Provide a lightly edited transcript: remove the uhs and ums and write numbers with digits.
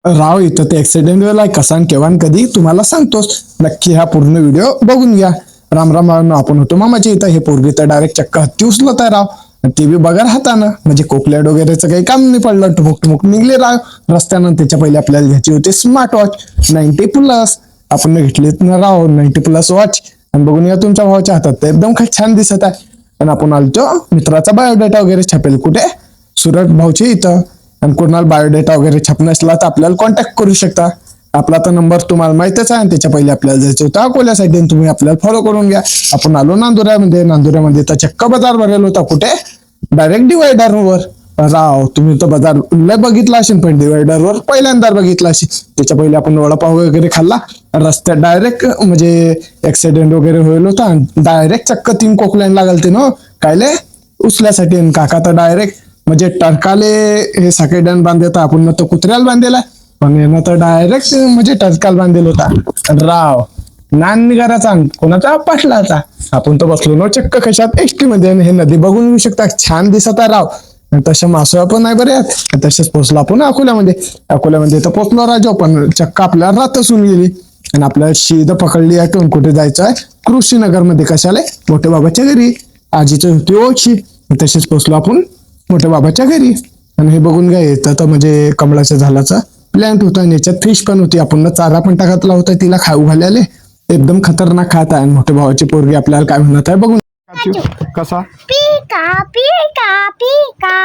राव इथं ते ऍक्सिडेंट वेळेला कसा आणि केव्हा आणि कधी तुम्हाला सांगतोस. नक्की हा पूर्ण व्हिडिओ बघून घ्या. राम राम राम, आपण होतो मामाच्या इथं. हे पोरगी तर डायरेक्ट चक्क हत्ती उचलत आहे राव. ते बी बघा हातानं, म्हणजे कोकलेट वगैरेचं काही काम नाही पडलं. टुमुक टुमुक निघले राव रस्त्यानं. त्याच्या पहिले आपल्याला घ्यायची होती स्मार्ट वॉच 90+. आपण घेतलीत ना राव 90+ वॉच. आणि बघून या तुमच्या भावाच्या हातात तर एकदम काही छान दिसत आहे. आणि आपण आलतो मित्राचा बायोडेटा वगैरे छापेल कुठे, सुरत भाऊच्या इथं. आणि कोणाला बायोडेटा वगैरे छापणं असला तर आपल्याला कॉन्टॅक्ट करू शकता. आपला तर नंबर तुम्हाला माहितच आहे. आणि त्याच्या पहिले आपल्याला जायचं होतं अकोल्यासाठी, तुम्ही आपल्याला फॉलो करून घ्या. आपण आलो नांदुऱ्यामध्ये तर चक्क बाजार भरेल होता कुठे, डायरेक्ट डिवायडरवर. राव तुम्ही तर बाजार लय बघितला असेल, पण डिवायडरवर पहिल्यांदा बघितला असेल. त्याच्या पहिले आपण वडापाव वगैरे खाल्ला. रस्त्यात डायरेक्ट म्हणजे ऍक्सिडेंट वगैरे होईल होता. डायरेक्ट चक्क 3 कोकलँड लागल ते ना कायले उचल्यासाठी. आणि काका तर डायरेक्ट म्हणजे टरकाले हे साकेड्यान बांधता, आपण तर कुत्र्याला बांधलेला, पण यानं तर डायरेक्ट म्हणजे टरकाल बांधलेला होता. राव नान निघाराचा कोणाचा पाटलाचा. आपण तर बसलो ना चक्क कशात एसटी मध्ये. हे नदी बघून येऊ शकता, छान दिसत आहे राव. तशा मासोळ्या पण नाही बरे. तसेच पोहोचलो आपण अकोल्यामध्ये तर पोहोचलो राजो, पण चक्क आपल्याला रातच होऊन गेली. आणि आपल्याला शीद पकडली आठवून कुठे जायचं आहे, कृषीनगर मध्ये. कशाला, मोठ्या बाबाच्या घरी. आजीची होती ओळखी. तसेच पोहोचलो आपण मोठ्या बाबाच्या घरी. आणि हे बघून काय येतं तर म्हणजे कमळाच्या झाडाचा प्लॅन्ट होता. आणि याच्यात फिश पण होती. आपण चारा पण टाकतला होता तिला खाऊ घालायला. एकदम खतरनाक खात आहे. मोठ्या भावाची पोरगी आपल्याला काय म्हणत आहे बघून. कसा पिका पिका पिका